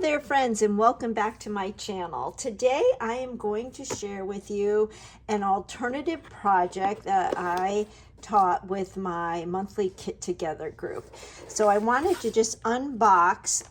there, friends, and welcome back to my channel. Today I am going to share with you an alternative project that I taught with my monthly Kit Together group. So I wanted to just unbox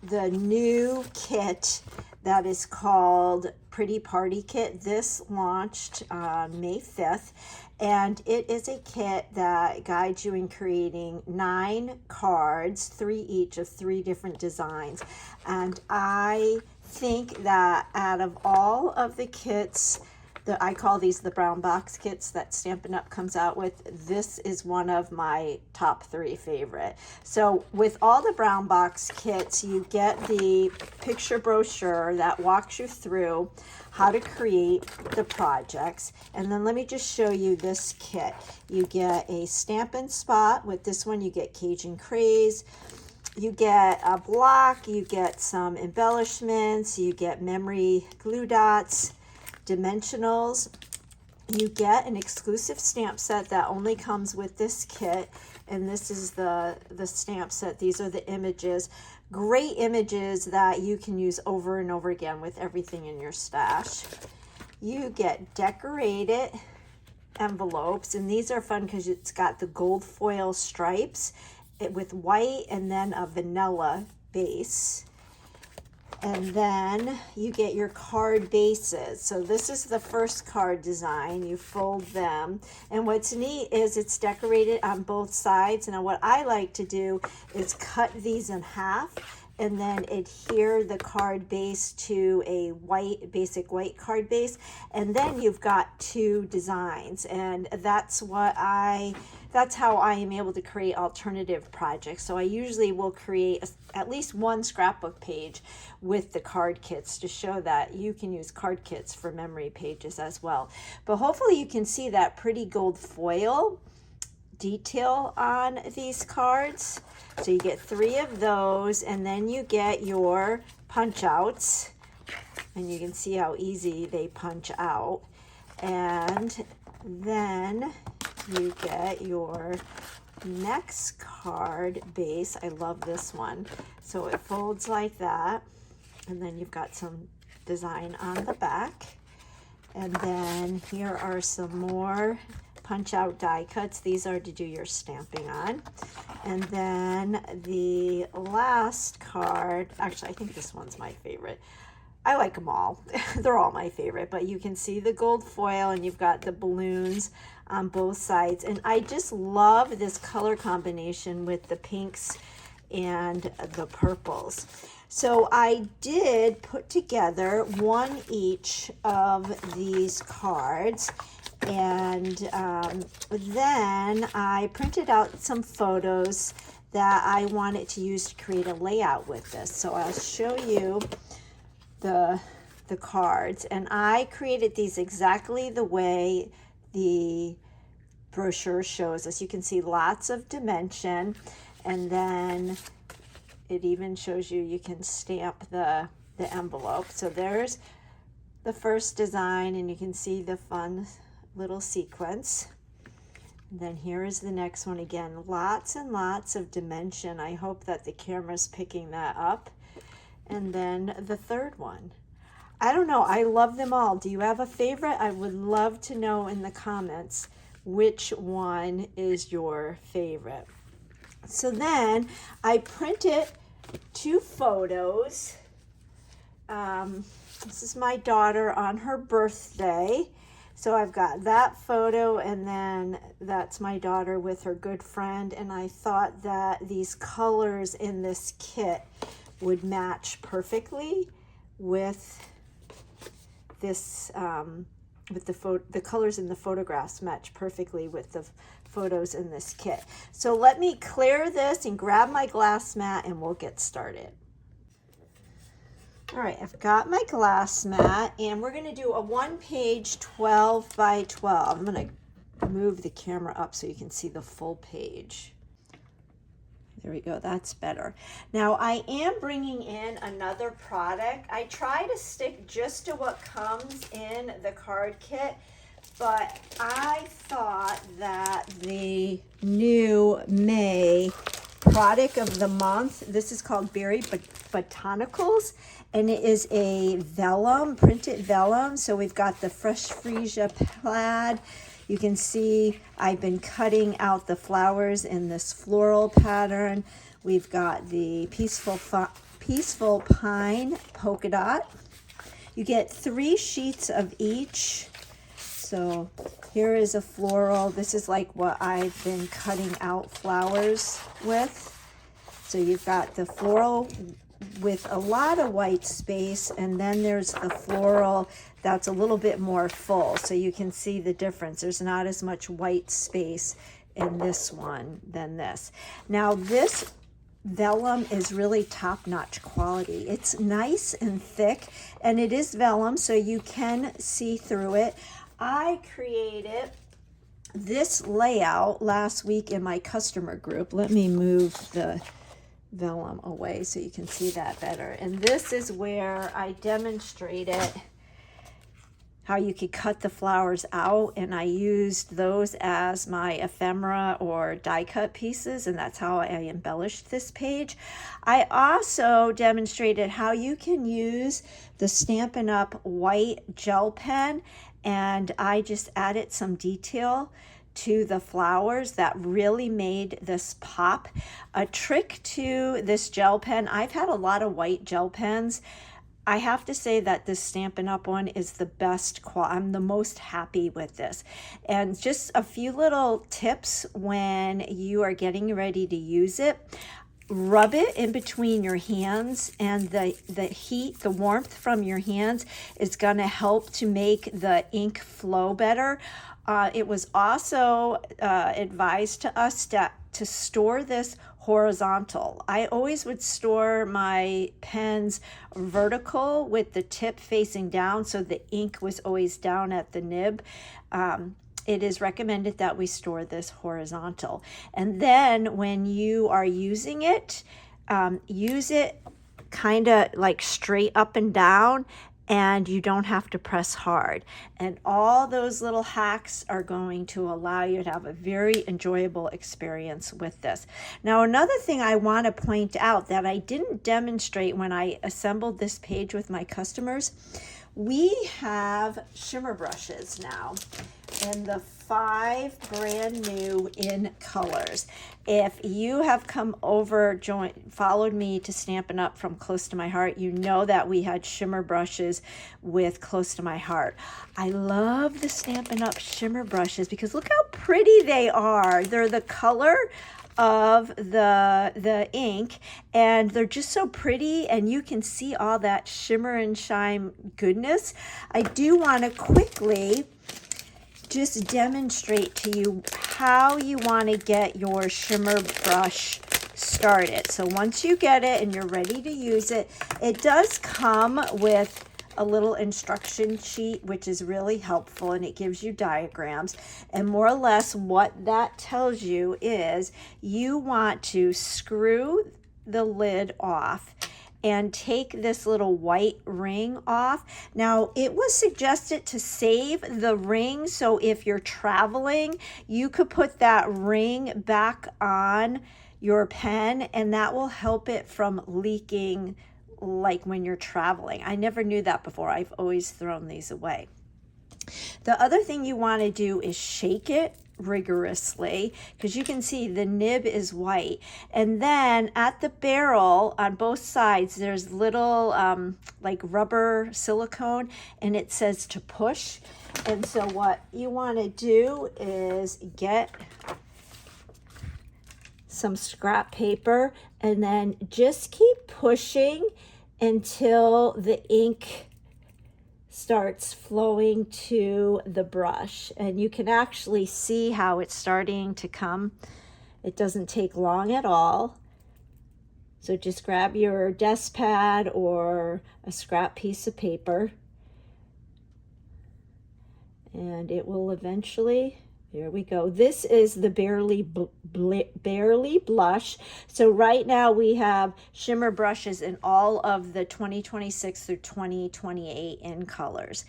the new kit that is called Pretty Party Kit. This launched on May 5th, and it is a kit that guides you in creating 9 cards, 3 each of 3 different designs. And I think that out of all of the kits, I call these the brown box kits that Stampin' Up! Comes out with, this is one of my top 3 favorite. So with all the brown box kits, you get the picture brochure that walks you through how to create the projects. And then let me just show you this kit. You get a Stampin' Spot. With this one, you get Cajun Craze. You get a block, you get some embellishments, you get memory glue dots, dimensionals. You get an exclusive stamp set that only comes with this kit, and this is the stamp set. These are the images, great images that you can use over and over again with everything in your stash. You get decorated envelopes, and these are fun because it's got the gold foil stripes with white and then a vanilla base. And then you get your card bases. So this is the first card design. You fold them. And what's neat is it's decorated on both sides. Now what I like to do is cut these in half and then adhere the card base to a basic white card base. And then you've got 2 designs. And that's how I am able to create alternative projects. So I usually will create at least 1 scrapbook page with the card kits to show that you can use card kits for memory pages as well. But hopefully you can see that pretty gold foil detail on these cards. So you get 3 of those, and then you get your punch outs, and you can see how easy they punch out. And then you get your next card base. I love this one. So it folds like that, and then you've got some design on the back. And then here are some more punch out die cuts. These are to do your stamping on. And then the last card, actually I think this one's my favorite. I like them all. They're all my favorite, but you can see the gold foil and you've got the balloons on both sides. And I just love this color combination with the pinks and the purples. So I did put together 1 each of these cards, and then I printed out some photos that I wanted to use to create a layout with this. So I'll show you the cards, and I created these exactly the way the brochure shows us. You can see lots of dimension, and then it even shows you can stamp the envelope. So there's the first design, and you can see the fun little sequence. And then here is the next one. Again, lots and lots of dimension. I hope that the camera's picking that up. And then the third one. I don't know, I love them all. Do you have a favorite? I would love to know in the comments which one is your favorite. So then I printed 2 photos. This is my daughter on her birthday. So I've got that photo, and then that's my daughter with her good friend. And I thought that these colors in this kit would match perfectly with this, with the colors in the photographs match perfectly with the photos in this kit. So let me clear this and grab my glass mat and we'll get started. All right, I've got my glass mat, and we're gonna do a 1-page 12 by 12. I'm gonna move the camera up so you can see the full page. There we go, that's better. Now I am bringing in another product. I try to stick just to what comes in the card kit, but I thought that the new May product of the month. This is called Berry Botanicals, and it is a vellum, printed vellum. So we've got the Fresh Freesia plaid. You can see I've been cutting out the flowers in this floral pattern. We've got the Peaceful Pine polka dot. You get 3 sheets of each. So here is a floral. This is like what I've been cutting out flowers with. So you've got the floral with a lot of white space, and then there's the floral that's a little bit more full. So you can see the difference. There's not as much white space in this one than this. Now this vellum is really top-notch quality. It's nice and thick, and it is vellum, so you can see through it. I created this layout last week in my customer group. Let me move the vellum away so you can see that better. And this is where I demonstrated how you could cut the flowers out, and I used those as my ephemera or die cut pieces, and that's how I embellished this page. I also demonstrated how you can use the Stampin' Up! White gel pen, and I just added some detail to the flowers that really made this pop. A trick to this gel pen, I've had a lot of white gel pens. I have to say that this Stampin' Up! One is the best quality. I'm the most happy with this. And just a few little tips when you are getting ready to use it. Rub it in between your hands, and the heat, the warmth from your hands is going to help to make the ink flow better. It was also advised to us to store this horizontal. I always would store my pens vertical with the tip facing down, so the ink was always down at the nib. It is recommended that we store this horizontal. And then when you are using it, use it kind of like straight up and down, and you don't have to press hard. And all those little hacks are going to allow you to have a very enjoyable experience with this. Now, another thing I want to point out that I didn't demonstrate when I assembled this page with my customers, we have shimmer brushes now, and the 5 brand new in colors. If you have come over, followed me to Stampin' Up! From Close to My Heart, you know that we had shimmer brushes with Close to My Heart. I love the Stampin' Up! Shimmer brushes because look how pretty they are. They're the color of the ink, and they're just so pretty, and you can see all that shimmer and shine goodness. I do want to quickly just demonstrate to you how you want to get your shimmer brush started. So once you get it and you're ready to use it, it does come with a little instruction sheet, which is really helpful, and it gives you diagrams. And more or less what that tells you is you want to screw the lid off and take this little white ring off. Now, it was suggested to save the ring, so if you're traveling, you could put that ring back on your pen, and that will help it from leaking like when you're traveling. I never knew that before. I've always thrown these away. The other thing you want to do is shake it rigorously, because you can see the nib is white, and then at the barrel on both sides there's little like rubber silicone, and it says to push. And so what you want to do is get some scrap paper and then just keep pushing until the ink starts flowing to the brush, and you can actually see how it's starting to come. It doesn't take long at all. So just grab your desk pad or a scrap piece of paper, and it will eventually, here we go. This is the Barely Blush. So right now we have shimmer brushes in all of the 2026 through 2028 in colors.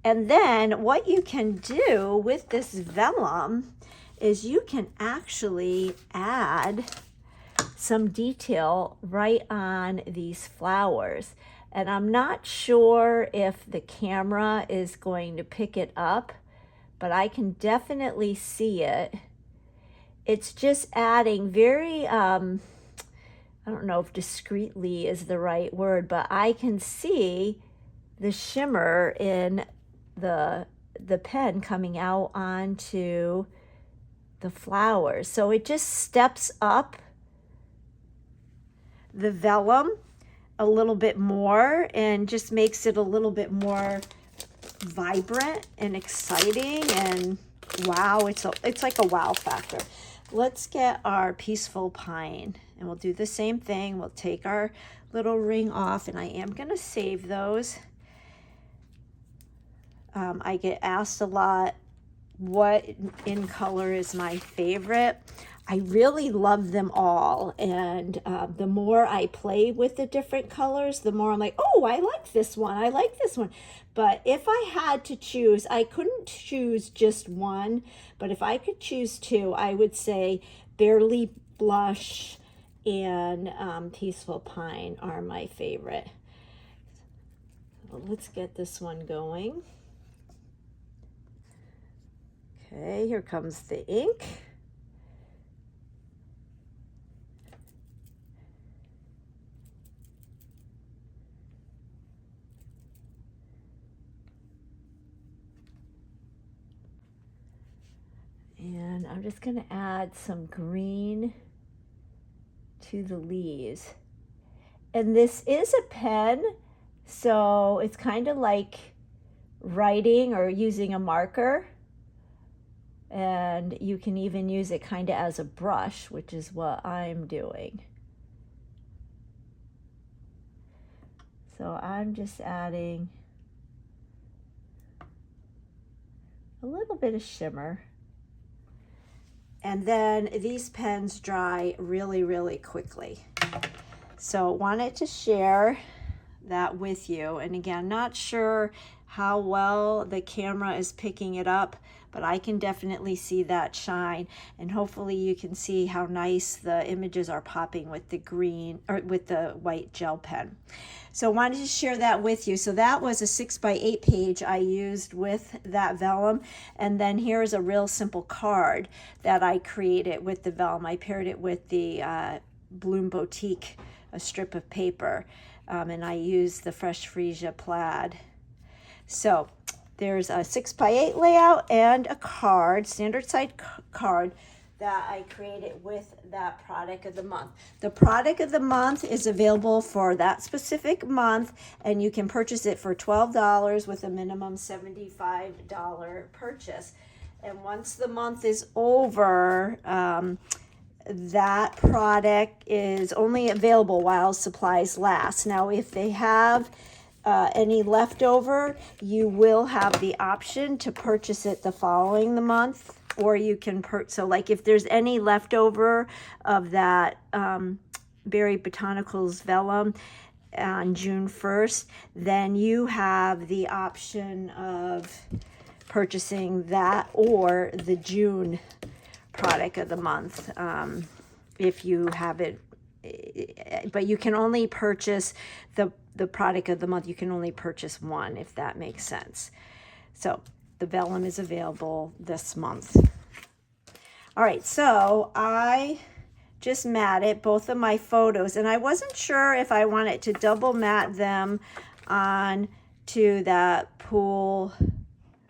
And then what you can do with this vellum is you can actually add some detail right on these flowers. And I'm not sure if the camera is going to pick it up, but I can definitely see it. It's just adding very, I don't know if discreetly is the right word, but I can see the shimmer in the pen coming out onto the flowers. So it just steps up the vellum a little bit more and just makes it a little bit more vibrant and exciting, and wow, it's like a wow factor. Let's get our peaceful pine, and we'll do the same thing. We'll take our little ring off, and I am going to save those. I get asked a lot what in color is my favorite. I really love them all, and the more I play with the different colors, the more I'm like, oh, I like this one, I like this one. But if I had to choose, I couldn't choose just one, but if I could choose two, I would say Barely Blush and Peaceful Pine are my favorite. Well, let's get this one going. Okay, here comes the ink. And I'm just going to add some green to the leaves. And this is a pen, so it's kind of like writing or using a marker. And you can even use it kind of as a brush, which is what I'm doing. So I'm just adding a little bit of shimmer. And then these pens dry really, really quickly. So wanted to share that with you. And again, not sure how well the camera is picking it up, but I can definitely see that shine, and hopefully you can see how nice the images are popping with the green or with the white gel pen. So I wanted to share that with you. So that was a 6x8 page I used with that vellum, and then here's a real simple card that I created with the vellum. I paired it with the Bloom Boutique, a strip of paper, and I used the Fresh Freesia plaid. So there's a 6x8 layout and a card, standard size card, that I created with that product of the month. The product of the month is available for that specific month, and you can purchase it for $12 with a minimum $75 purchase. And once the month is over, that product is only available while supplies last. Now, if they have any leftover, you will have the option to purchase it the following the month, or you can so like if there's any leftover of that Berry Botanicals vellum on June 1st, then you have the option of purchasing that or the June product of the month if you have it. But you can only purchase the product of the month. You can only purchase one, if that makes sense. So the vellum is available this month. All right, so I just matted both of my photos, and I wasn't sure if I wanted to double mat them on to that pool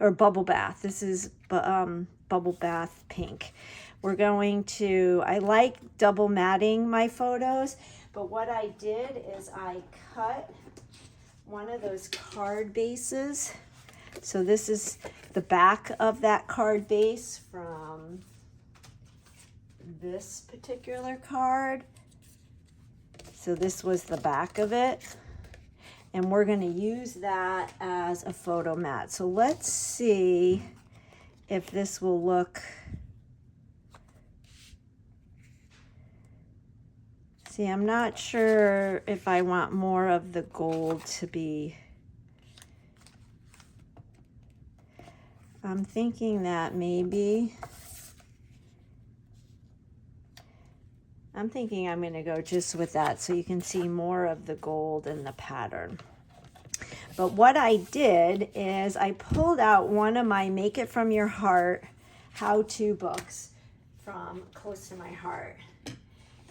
or bubble bath. This is bubble bath pink. We're going to, I like double matting my photos, but what I did is I cut one of those card bases. So this is the back of that card base from this particular card. So this was the back of it. And we're going to use that as a photo mat. So let's see if this will look. See, I'm not sure if I want more of the gold to be. I'm thinking that maybe I'm thinking I'm going to go just with that so you can see more of the gold in the pattern. But what I did is I pulled out one of my Make It From Your Heart how-to books from Close to My Heart.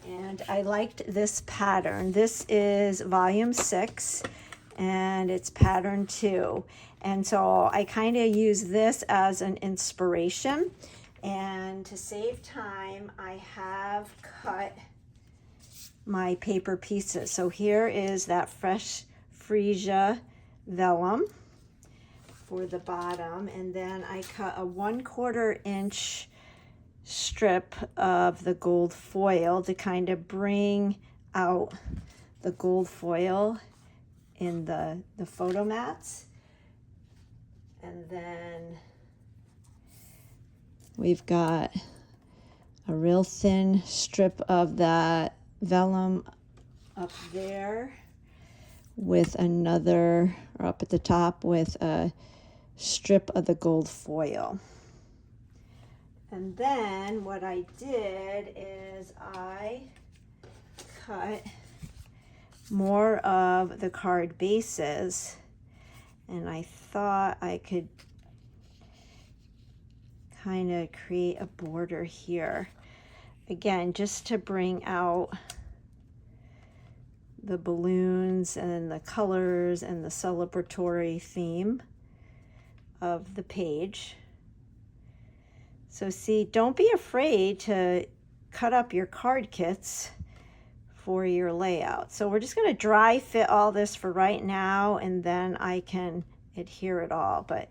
And I liked this pattern. This is volume 6 and it's pattern 2. And so I kind of use this as an inspiration. And to save time, I have cut my paper pieces. So here is that fresh freesia vellum for the bottom, and then I cut a 1/4 inch strip of the gold foil to kind of bring out the gold foil in the photo mats. And then we've got a real thin strip of that vellum up there with another, or up at the top with a strip of the gold foil. And then what I did is I cut more of the card bases, and I thought I could kind of create a border here. Again, just to bring out the balloons and the colors and the celebratory theme of the page. So see, don't be afraid to cut up your card kits for your layout. So we're just going to dry fit all this for right now, and then I can adhere it all. But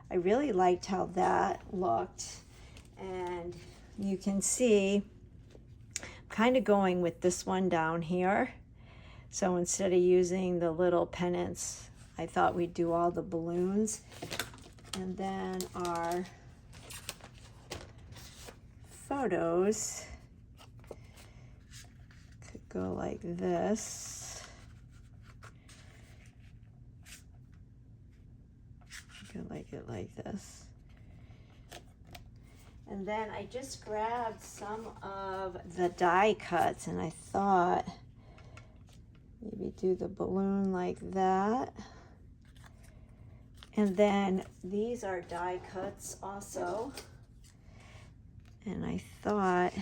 I really liked how that looked, and you can see I'm kind of going with this one down here. So instead of using the little pennants, I thought we'd do all the balloons. And then our photos could go like this. You could like it like this. And then I just grabbed some of the die cuts, and I thought maybe do the balloon like that. And then these are die cuts also. And I thought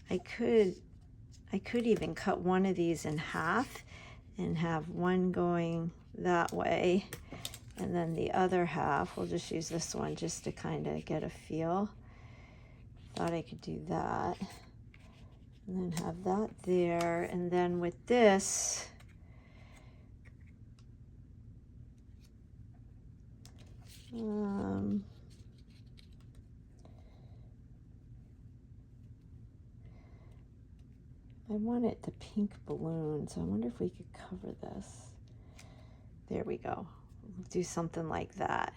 I could even cut one of these in half and have one going that way, and then the other half, we'll just use this one just to kind of get a feel. Thought I could do that. And then have that there. And then with this, I want it the pink balloon, so I wonder if we could cover this. There we go. We'll do something like that.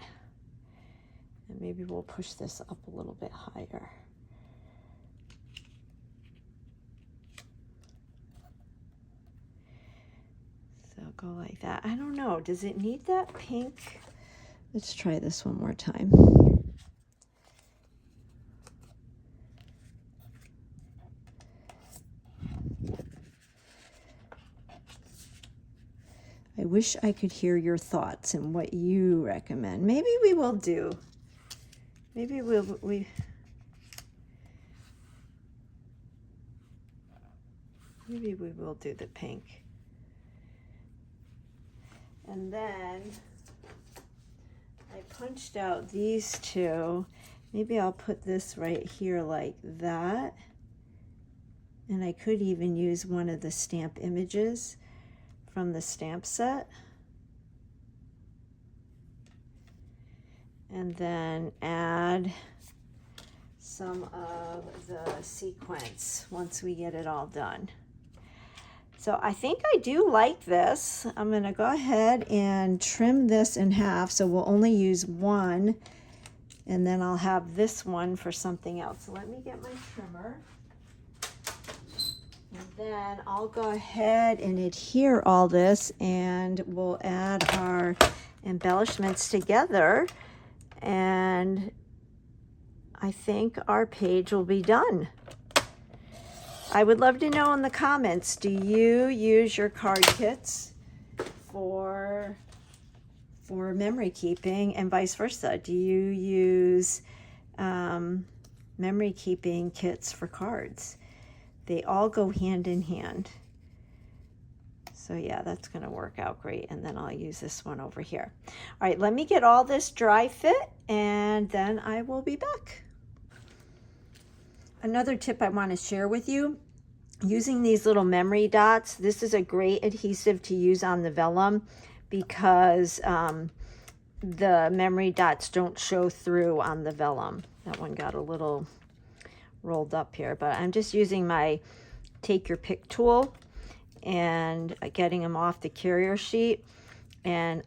And maybe we'll push this up a little bit higher. So go like that. I don't know. Does it need that pink? Let's try this one more time. I wish I could hear your thoughts and what you recommend. Maybe we will do. Maybe maybe we will do the pink. And then I punched out these two. Maybe I'll put this right here like that. And I could even use one of the stamp images from the stamp set. And then add some of the sequins once we get it all done. So I think I do like this. I'm going to go ahead and trim this in half, so we'll only use one, and then I'll have this one for something else. So let me get my trimmer. And then I'll go ahead and adhere all this, and we'll add our embellishments together, and I think our page will be done. I would love to know in the comments, do you use your card kits for memory keeping, and vice versa? Do you use memory keeping kits for cards? They all go hand in hand. So yeah, that's going to work out great. And then I'll use this one over here. All right, let me get all this dry fit and then I will be back. Another tip I want to share with you, using these little memory dots. This is a great adhesive to use on the vellum because the memory dots don't show through on the vellum. That one got a little rolled up here, but I'm just using my take your pick tool and getting them off the carrier sheet. And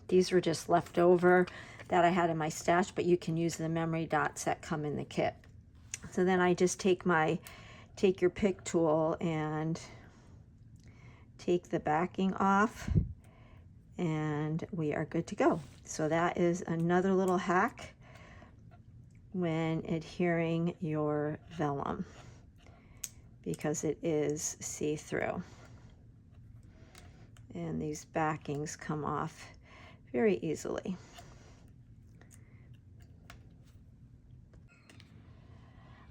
these were just left over that I had in my stash, but you can use the memory dots that come in the kit. So then I just take my take your pick tool and take the backing off, and we are good to go. So that is another little hack when adhering your vellum, because it is see-through. And these backings come off very easily.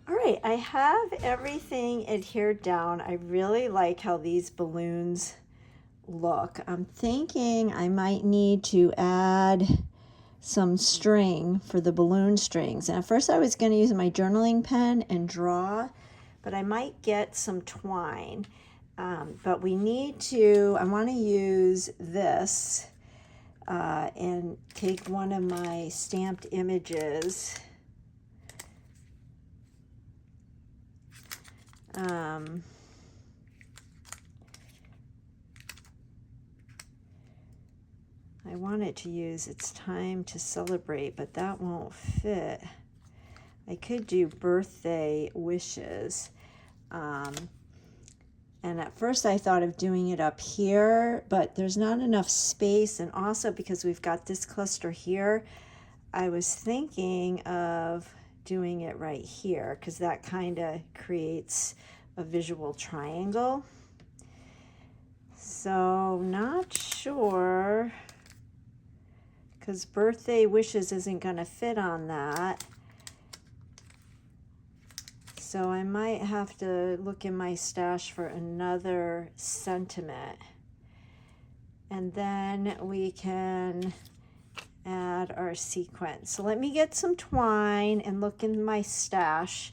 All right, I have everything adhered down. I really like how these balloons look. I'm thinking I might need to add some string for the balloon strings. And at first I was going to use my journaling pen and draw, but I might get some twine. But we need to, I want to use this and take one of my stamped images. I wanted to use It's Time to Celebrate, but that won't fit. I could do birthday wishes. And at first I thought of doing it up here, but there's not enough space. And also because we've got this cluster here, I was thinking of doing it right here because that kind of creates a visual triangle. So not sure, because birthday wishes isn't going to fit on that. So I might have to look in my stash for another sentiment. And then we can add our sequence. So let me get some twine and look in my stash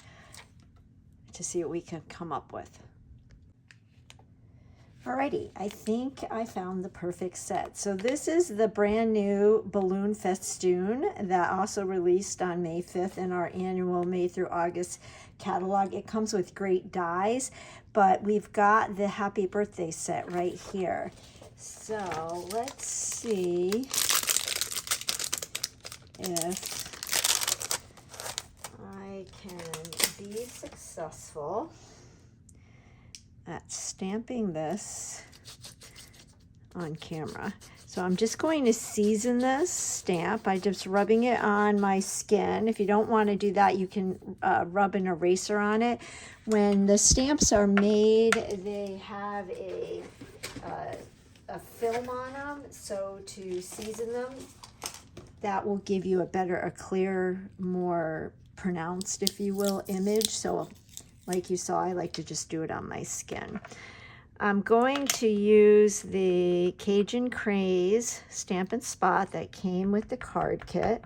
to see what we can come up with. Alrighty, I think I found the perfect set. So this is the brand new balloon festoon that also released on May 5th in our annual May through August catalog. It comes with great dies, but we've got the happy birthday set right here. So let's see if I can be successful at stamping this on camera. So I'm just going to season this stamp by just rubbing it on my skin. If you don't want to do that, you can rub an eraser on it. When the stamps are made, they have a film on them, so to season them, that will give you a clearer, more pronounced, if you will, image. So like you saw, I like to just do it on my skin. I'm going to use the Cajun Craze Stamp and Spot that came with the card kit.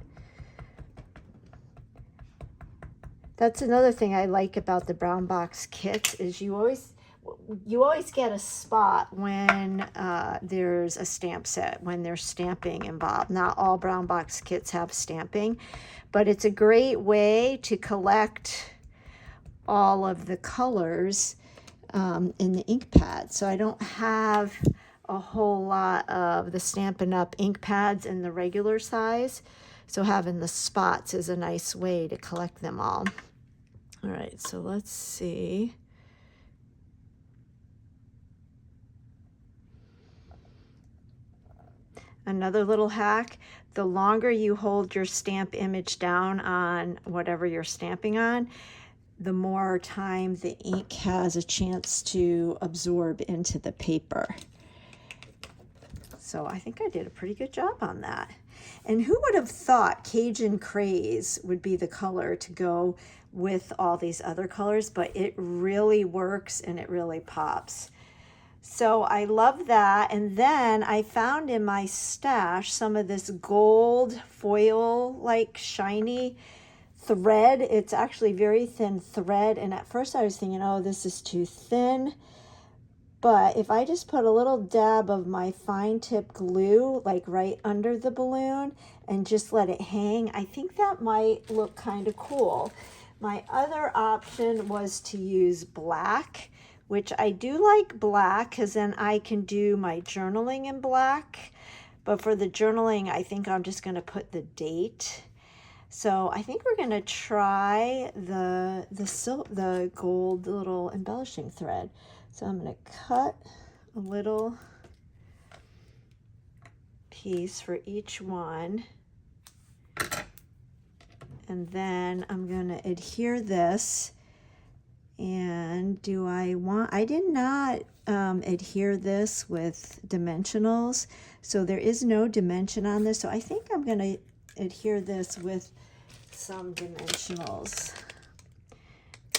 That's another thing I like about the brown box kits is you always get a spot when there's a stamp set, when there's stamping involved. Not all brown box kits have stamping, but it's a great way to collect all of the colors in the ink pad. So I don't have a whole lot of the Stampin' Up! Ink pads in the regular size. So having the spots is a nice way to collect them all. All right, so let's see. Another little hack, the longer you hold your stamp image down on whatever you're stamping on, the more time the ink has a chance to absorb into the paper. So I think I did a pretty good job on that. And who would have thought Cajun Craze would be the color to go with all these other colors, but it really works and it really pops. So I love that. And then I found in my stash some of this gold foil, like shiny thread. It's actually very thin thread. And at first I was thinking, oh, this is too thin. But if I just put a little dab of my fine tip glue, like right under the balloon, and just let it hang, I think that might look kind of cool. My other option was to use black, which I do like black because then I can do my journaling in black. But for the journaling, I think I'm just going to put the date. So I think we're going to try the gold little embellishing thread. So I'm going to cut a little piece for each one. And then I'm going to adhere this. And I did not adhere this with dimensionals. So there is no dimension on this. So I think I'm going to adhere this with some dimensionals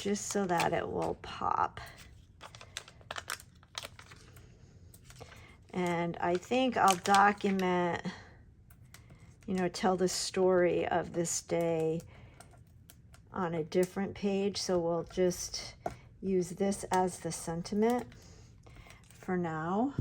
just so that it will pop. And I think I'll document, tell the story of this day on a different page. So we'll just use this as the sentiment for now.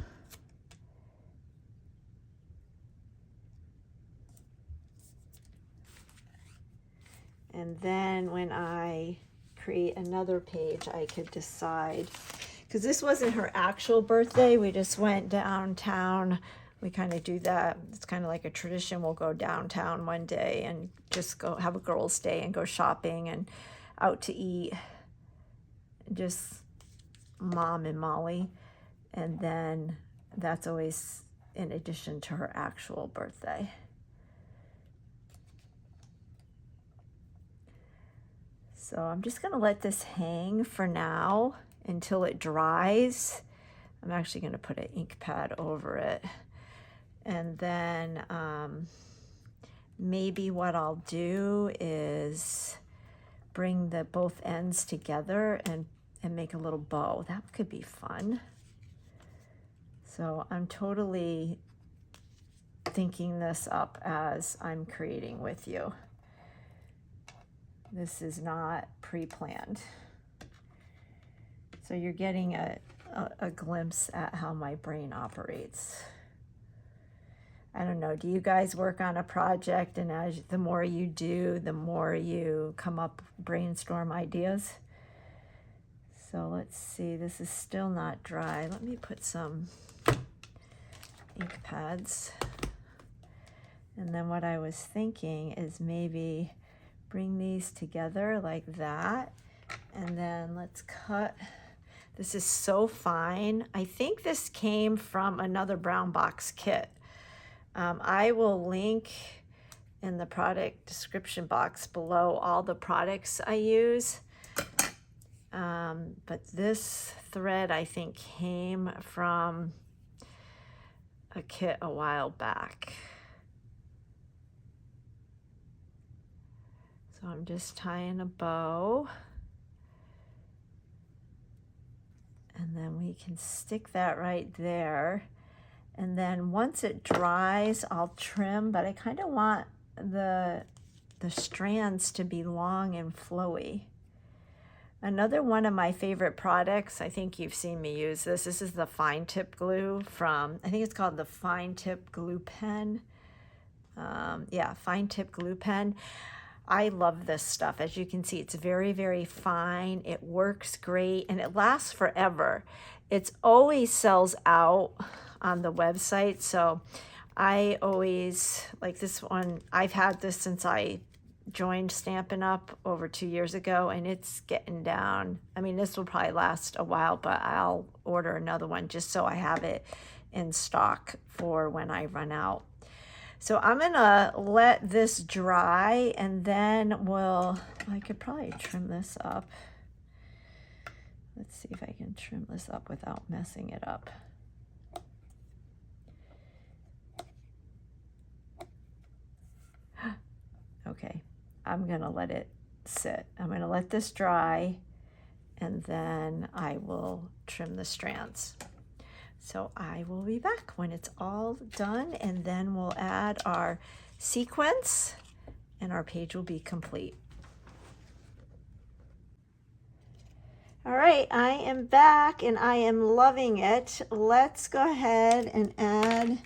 And then when I create another page, I could decide, because this wasn't her actual birthday. We just went downtown. We kind of do that. It's kind of like a tradition. We'll go downtown one day and just go have a girls' day and go shopping and out to eat. Just Mom and Molly. And then that's always in addition to her actual birthday. So I'm just going to let this hang for now until it dries. I'm actually going to put an ink pad over it. And then maybe what I'll do is bring both ends together and make a little bow. That could be fun. So I'm totally thinking this up as I'm creating with you. This is not pre-planned. So you're getting a glimpse at how my brain operates. I don't know, do you guys work on a project and the more you do, the more you come up, brainstorm ideas? So let's see, this is still not dry. Let me put some ink pads. And then what I was thinking is maybe bring these together like that. And then let's cut. This is so fine. I think this came from another brown box kit. I will link in the product description box below all the products I use. But this thread, I think, came from a kit a while back. So I'm just tying a bow. And then we can stick that right there. And then once it dries, I'll trim, but I kind of want the strands to be long and flowy. Another one of my favorite products, I think you've seen me use this. This is the fine tip glue from, I think it's called the fine tip glue pen. Yeah, fine tip glue pen. I love this stuff. As you can see, it's very, very fine. It works great and it lasts forever. It's always sells out on the website. So I always like this one. I've had this since I joined Stampin' Up! Over 2 years ago, and it's getting down. I mean, this will probably last a while, but I'll order another one just so I have it in stock for when I run out. So I'm gonna let this dry and then we'll I could probably trim this up. Let's see if I can trim this up without messing it up. Okay, I'm gonna let it sit. I'm gonna let this dry, and then I will trim the strands. So I will be back when it's all done, and then we'll add our sequence and our page will be complete. All right, I am back and I am loving it. Let's go ahead and add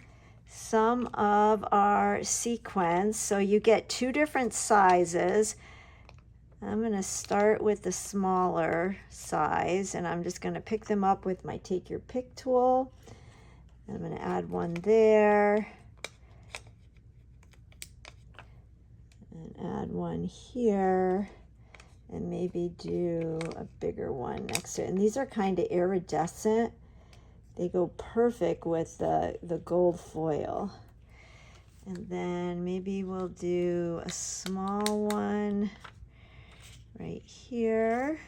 some of our sequins. So you get two different sizes. I'm going to start with the smaller size, and I'm just going to pick them up with my Take Your Pick tool. I'm going to add one there and add one here, and maybe do a bigger one next to it. And these are kind of iridescent. They go perfect with the gold foil. And then maybe we'll do a small one right here.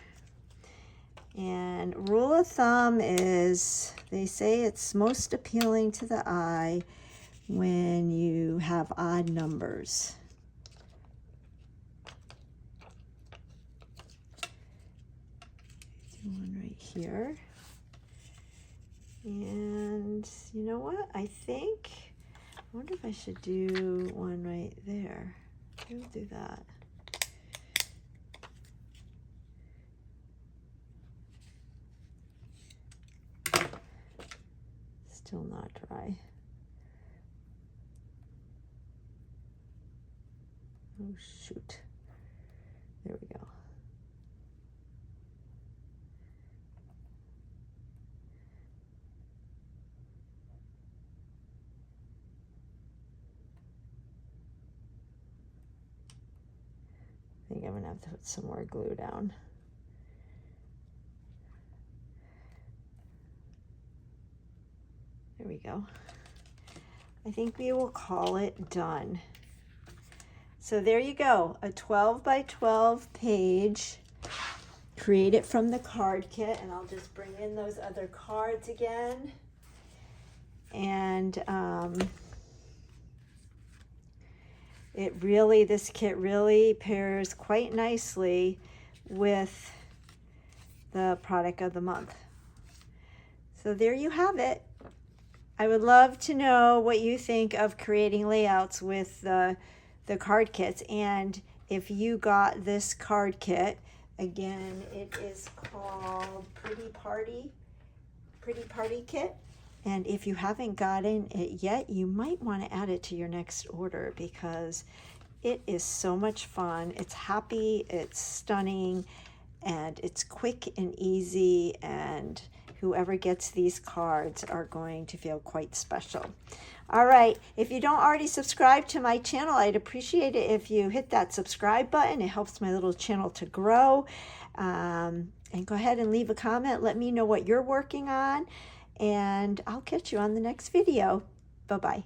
And rule of thumb is, they say it's most appealing to the eye when you have odd numbers. Do one right here. And you know what? I wonder if I should do one right there. We'll do that. Still not dry. Oh, shoot. There we go. I think I'm gonna have to put some more glue down. There we go. I think we will call it done. So there you go, a 12 by 12 page. Create it from the card kit, and I'll just bring in those other cards again. And this kit really pairs quite nicely with the product of the month. So there you have it. I would love to know what you think of creating layouts with the card kits. And if you got this card kit, again, it is called Pretty Party Kit. And if you haven't gotten it yet, you might want to add it to your next order because it is so much fun. It's happy, it's stunning, and it's quick and easy, and whoever gets these cards are going to feel quite special. All right, if you don't already subscribe to my channel, I'd appreciate it if you hit that subscribe button. It helps my little channel to grow. And go ahead and leave a comment. Let me know what you're working on, and I'll catch you on the next video. Bye-bye.